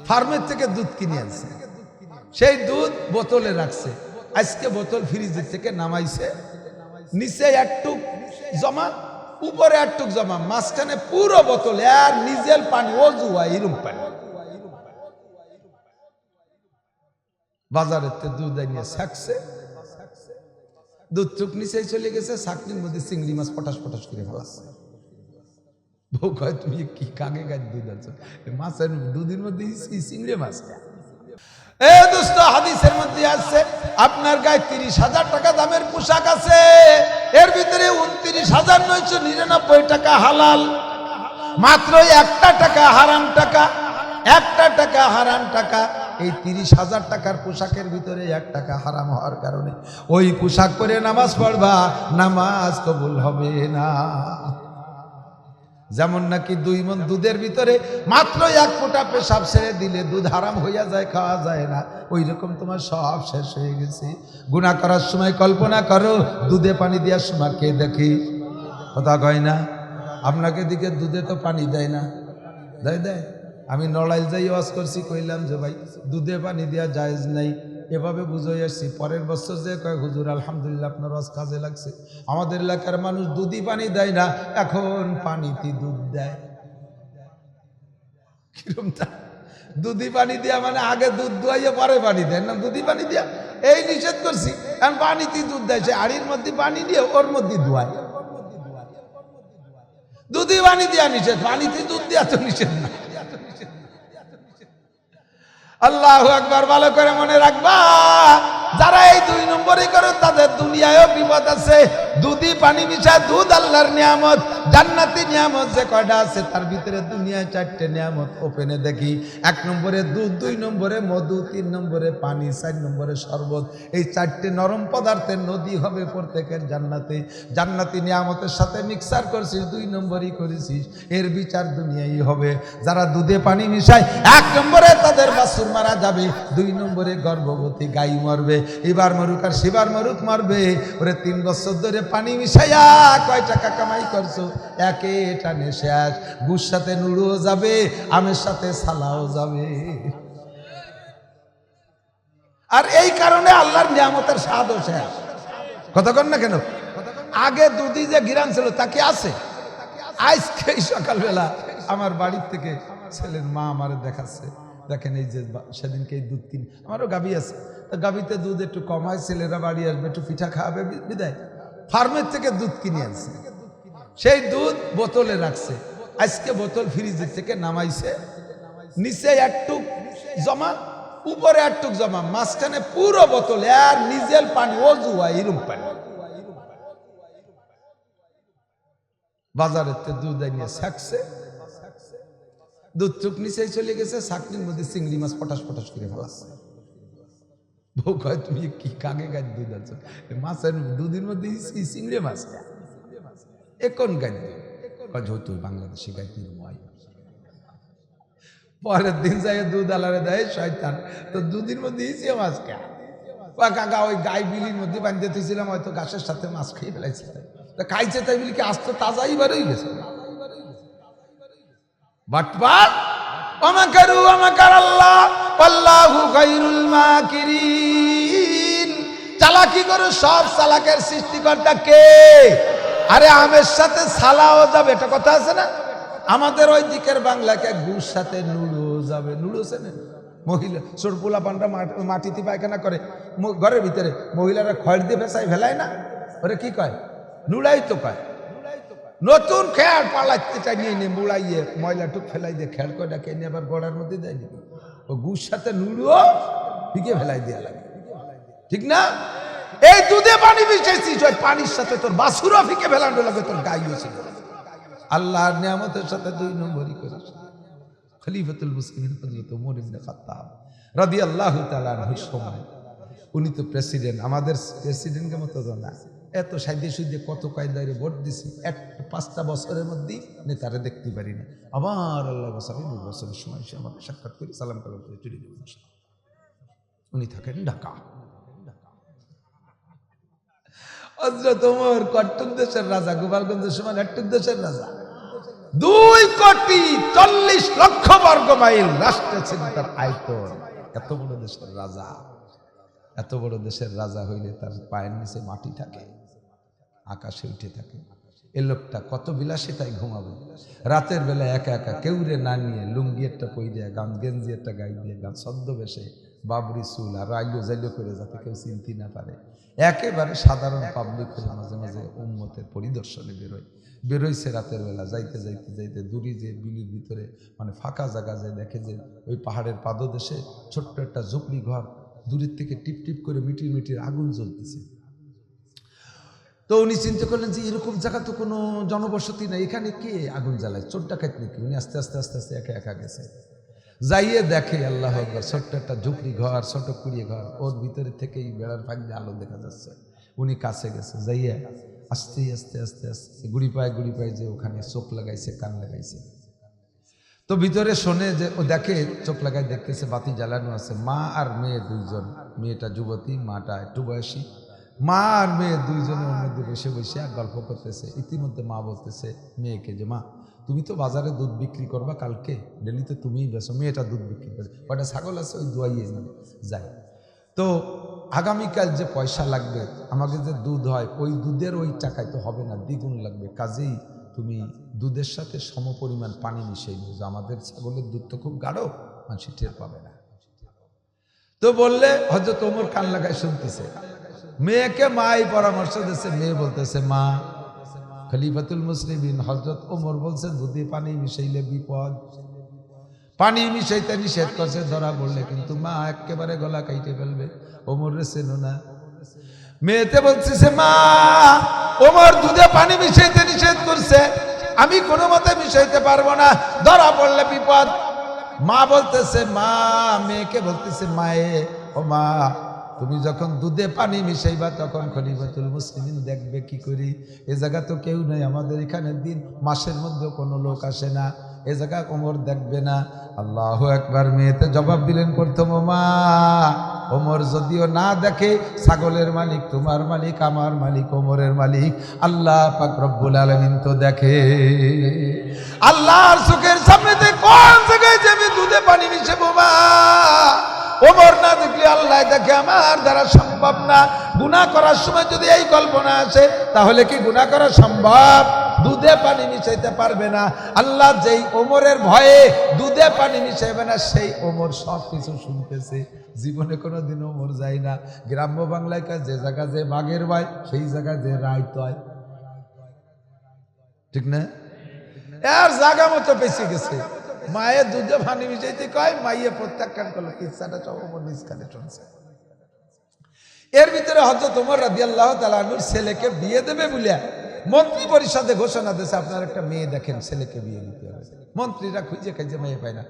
ফার্মের থেকে দুধ কিনে আনছে, সেই দুধ বোতলে রাখছে। আজকে বোতল ফ্রিজের থেকে নামাইছে, নিচে একটুক জমা, উপরে একটুক জমা, মাঝখানে পুরো বোতল আর নিজের পানি, অজু হয় এরম পানি। বাজারের দুধ এনে ছাকছে, দুধ চুক নিচে চলে গেছে, ছাকনির মধ্যে চিংড়ি মাছ পটাশ পটাশ করে ফেলাচ্ছে। বউ কয় তুমি কি কাকে গাছ দুধ আনছো, মাছের দুধের মধ্যে চিংড়ি মাছ। এ দোস্ত, হাদিসের মধ্যে আছে আপনার গায়ে 30,000 টাকা দামের পোশাক আছে, এর ভিতরে 29,999 টাকা হালাল, মাত্র একটা টাকা হারাম টাকা, একটা টাকা হারাম টাকা। এই 30,000 টাকার পোশাকের ভিতরে 1 টাকা হারাম হওয়ার কারণে ওই পোশাক পরে নামাজ পড়বা, নামাজ কবুল হবে না। যেমন নাকি 2 মণ দুধের ভিতরে মাত্র 1 ফোঁটা পেশাব ছেড়ে দিলে দুধ হারাম হইয়া যায়, খাওয়া যায় না, ওই রকম তোমার সব শেষ হয়ে গেছে। গুনাহ করার সময় কল্পনা করো দুধে পানি দেওয়ার সময় কে দেখি, কথা কয় না? আপনাকে দিকে দুধে তো পানি দেয় না, দেয়? আমি নড়াইল যাই ওয়াজ করছি, কইলাম যে ভাই দুধে পানি দেওয়া জায়েজ নাই, এভাবে বুঝাই আসছি। পরের বছর যে কয় হুজুর আলহামদুলিল্লাহ আপনার ওয়াজ কাজে লাগছে, আমাদের এলাকার মানুষ দুধই পানি দেয় না, এখন পানিতে দুধ দেয়। কিরম তা দুধি পানি দিয়া মানে আগে দুধ দুয়াইয়া পরে পানি দেয় না, দুধি পানি দিয়া এই নিষেধ করছি, এখন পানিতে দুধ দেয়, সে হাড়ির মধ্যে পানি দিয়ে ওর মধ্যে ধোয়ায়। দুধি পানি দিয়া নিষেধ, পানিতে দুধ দেওয়া তো নিষেধ না। আল্লাহু আকবার, ভালো করে মনে রাখবা, যারা এই 2 নম্বরই করে তাদের দুনিয়ায়ও বিপদ আছে। দুধি পানি মিশা দুধ আল্লাহর নিয়ামত, জান্নাতি নিয়ামত যে কয়টা আছে তার ভিতরে দুনিয়ায় 4টে নিয়ামত ওপেনে দেখি। 1 নম্বরে দুধ, 2 নম্বরে মধু, 3 নম্বরে পানি, 4 নম্বরে শরবত। এই 4টে নরম পদার্থের নদী হবে প্রত্যেকের জান্নাতে। জান্নাতি নিয়ামতের সাথে মিক্সার করছিস, 2 নম্বরই করেছিস, এর বিচার দুনিয়ায় হবে। যারা দুধে পানি মিশায় 1 নম্বরে তাদের বাছুর মারা যাবে, 2 নম্বরে গর্ভবতী গাই মরবে, এবার মরুক আর সেবার মরুক মরবে। ওরে 3 বছর ধরে পানি মিশাইয়া কয় টাকা কামাই করছো, একে টানে শেষ। গুড় সাথে নুড়ুও যাবে, আমের সাথে সালাও যাবে। আর এই কারণে আল্লাহর নিয়ামতের স্বাদও শেষ। কথা কন না কেন? আগে দুধি যে গিরান ছিল তা কি আছে? আজকে সকালবেলা আমার বাড়ির থেকে ছেলের মা আমারে দেখাচ্ছে, দেখেন এই যে সেদিনকে এই দুধ কিনে, আমারও গাভী আছে, তো গাভীতে দুধ একটু কম হয়, ছেলেরা বাড়ি আসবে একটু পিঠা খাওয়াবে বিদায় ফার্মের থেকে দুধ কিনে আনছে, সেই দুধ বোতলে রাখছে। আজকে বোতল ফ্রিজের থেকে নামাইছে, নিচে একটুক জমা, উপরে একটুক জমা, মাঝখানে পুরো বোতল আর নিজের পানি, অজু হয় এরম পানি। বাজারের দুধ এনে ছাকছে, দুধ চুক নিচে চলে গেছে, ছাকনির মধ্যে চিংড়ি মাছ পটাশ পটাশ করে ফেলাচ্ছে। বউ কয় তুমি কি কাকে গাছ দুধ আনছো, মাছের দুধের মধ্যে চিংড়ি মাছ এখন গাছ যেহেতু বাংলাদেশি গাছ নির্ময়। পরের দিন যাই দুধ আলারে দেয় শয়তান, তো দুধের মধ্যে ইসে মাছ কে কাকা, ওই গাই বিলির মধ্যে বাঁধতে দিয়েছিলাম, হয়তো গাছের সাথে মাছ খেয়ে ফেলাইছে, খাইছে তাই বলি কি আস্তে তাজাই বেরোই গেছে। বাটপার ওমাকারু ওমাকার আল্লাহ আল্লাহু খায়রুল মাকিরিন। চালাকি করে সব চালাকের সৃষ্টিকর্তা কে? আরে আমের সাথে সালাও যাবে, এটা কথা আছে না? আমাদের ওই দিকের বাংলাকে গুড় সাথে নুড়ো যাবে, নুড়ো চেনে? মহিলা ছোট পোলা পানটা মাটিতে পায়খানা করে ঘরের ভিতরে, মহিলারা খড় দিয়ে ফেসাই ফেলায় না, ওরে কি কয়? নুড়াই তো কয়। নতুন খেয়ার পালাইতে চাই নিয়ে নিয়ে মুড়াইয়ে ময়লা টুক ফেলাই দিয়ে খেয়ার কয়টা কে নিয়ে আবার গড়ার মধ্যে দেয় নাকি? ও গুড় সাথে নুড়ো ফিকে ফেলাই দেওয়া লাগে, ঠিক না? এই দুধে পানি মিশাইছিস, ওই পানির সাথে তোর বাছুরও ফিকে ফেলানো লাগবে, তোর গাইও ছিল। আল্লাহর নিয়ামতের সাথে 2 নম্বরই করেছে। খলিফাতুল মুসলিমিন হযরত ওমর ইবনে খাত্তাব রাদিয়াল্লাহু তাআলা আনহুর সময়, উনি তো প্রেসিডেন্ট, আমাদের প্রেসিডেন্টের মতো না, এত সাইডে সুইডে কত কায়দায় ভোট দিছি, 5টা বছরের মধ্যেই নেতারা দেখতে পারি না। আবার আল্লাহ বছর 2 বছরের সময় সে আমাকে সাক্ষাৎ করে সালাম কালাম করে চলে যাবেন। উনি থাকেন ঢাকা। হযরত ওমর কট্টক দেশের রাজা, গোপালগঞ্জের সময় একটুক দেশের রাজা, 2,40,00,000 বর্গ মাইল রাষ্ট্র ছিল তার আয়তন। এত বড় দেশের রাজা, এত বড় দেশের রাজা হইলে তার পায়ের নিচে মাটি থাকে, আকাশে উঠে থাকে। এ লোকটা কত বিলাসিতায় ঘুমাবে, রাতের বেলা একা একা, কেউ রে না নিয়ে লুঙ্গি একটা পইরিয়া, গান গেঞ্জি একটা গাই দিয়ে, গান ছদ্মবেশে, বাবরি চুল আর আইলো জাইলো করে, যাতে কেউ চিনতে না পারে। একেবারে সাধারণ পাবলিক হয়ে মাঝে মাঝে উম্মতের পরিদর্শনে বেরোইছে রাতের বেলা। যাইতে যাইতে যাইতে দূরে যে বিলির ভিতরে মানে ফাঁকা জায়গা যায়, দেখে যে ওই পাহাড়ের পাদদেশে ছোট্ট একটা ঝুপড়ি ঘর, দূরের থেকে টিপ টিপ করে মিটির মিটির আগুন জ্বলতেছে। তো উনি চিন্তা করলেন যে এরকম জায়গা তো কোনো জনবসতি নাই, এখানে কে আগুন জ্বালায়, চোর ডাকাত নাকি? উনি আস্তে আস্তে আস্তে আস্তে একা একা গেছে, যাইয়ে দেখে আল্লাহ আকবার, ছোট্ট একটা ঝুপড়ি ঘর, ছোট কুড়িয়ে ঘর, ওর ভিতরে থেকেই বেড়ার ফাঁক দিয়ে আলো দেখা যাচ্ছে। উনি কাছে গেছে, যাইয়ে আস্তে আস্তে আস্তে আস্তে গুড়ি পায়ে যে ওখানে চোখ লাগাইছে, কান লাগাইছে। তো ভিতরে শোনে যে, ও দেখে চোখ লাগাই দেখতেছে বাতি জ্বালানো আছে, মা আর মেয়ে দুইজন, মেয়েটা যুবতী, মাটা একটু বয়সী। মা আর মেয়ে দুইজনে ওর মধ্যে বসে বসে আর গল্প করতেছে। ইতিমধ্যে মা বলতেছে মেয়েকে যে, মা তুমি তো বাজারে দুধ বিক্রি করবা কালকে, ডেলি তো তুমিই বেছো। মেয়েটা দুধ বিক্রি করে, কয়টা ছাগল আছে ওই দোয়াইয়ে যায়। তো আগামীকাল যে পয়সা লাগবে, আমাকে যে দুধ হয়, ওই দুধের ওই টাকায় তো হবে না, দ্বিগুণ লাগবে। কাজেই তুমি দুধের সাথে সমপরিমাণ পানি মিশিয়ে নিও, আমাদের ছাগলের দুধ তো খুব গাঢ়, মানুষ টের পাবে না। তো বললে হযরত ওমর কান লাগায় শুনতেছে। মেয়েকে মা এই পরামর্শ দিচ্ছে, মেয়ে বলতেছে, মা খলিফাতুল মুসলিমিন হযরত ওমর বলছে দুধে পানি মিশাইলে বিপদ, পানি মিশাইতে নিষেধ করছে, ধরা পড়লে কিন্তু মা একেবারে গলা কাইটে ফেলবে। ওমর রে চেনো না? মেয়েতে বলতেছে, মা ওমর দুধে পানি মিশাইতে নিষেধ করছে, আমি কোনো মতে মিশাইতে পারবো না, ধরা পড়লে বিপদ। মা বলতেছে, মা মেয়েকে বলতেছে, মায়ে ও মা, তুমি যখন দুধে পানি মিশাইবা তখন খলিফাতুল মুসলিমিন দেখবে কি করি? এ জায়গা তো কেউ নাই, আমাদের এখানে দিন মাসের মধ্যে কোনো লোক আসে না, এ জায়গা ওমর দেখবে না। আল্লাহু আকবার। মেয়েতে জবাব দিলেন প্রথম, মা ওমর যদিও না দেখে, ছাগলের মালিক তোমার মালিক, আমার মালিক ওমরের মালিক আল্লাহ পাক রব্বুল আলামিন তো দেখে। আল্লাহর চোখের সামনে কোন জায়গায় যে আমি দুধে পানি মিশাবো? মা ওমর না দেখলে আল্লাহ দেখে, আমার দ্বারা সম্ভব না। গুনাহ করার সময় যদি এই কল্পনা আসে, তাহলে কি গুনাহ করা সম্ভব? দুধে পানি মিশাইতে পারবে না। আল্লাহ যেই ওমরের ভয়ে দুধে পানি মিশাইবে না, সেই ওমর সব কিছু শুনতেছে। জীবনে কোনোদিন ওমর যায় না। গ্রাম্য বাংলায় যে জায়গা যে বাঘের ভাই, সেই জায়গায় যে রাইত হয়, ঠিক না? এর জায়গা মতো বেঁচে গেছে। মায়ের দুধে পানি মিশাইতে কয়, মাইয়ে প্রত্যাখ্যান করলো, ইচ্ছাটা সব ওমর নিজ কানে শুনছে। এর ভিতরে হযরত ওমর রাদিয়াল্লাহু তাআলা আনহুর ছেলেকে বিয়ে দেবে বলে মন্ত্রী পরিষদে ঘোষণা দিয়েছে, আপনার একটা মেয়ে দেখেন, ছেলেকে বিয়ে দিতে হবে। মন্ত্রীরা খুঁজে মেয়ে পায় না,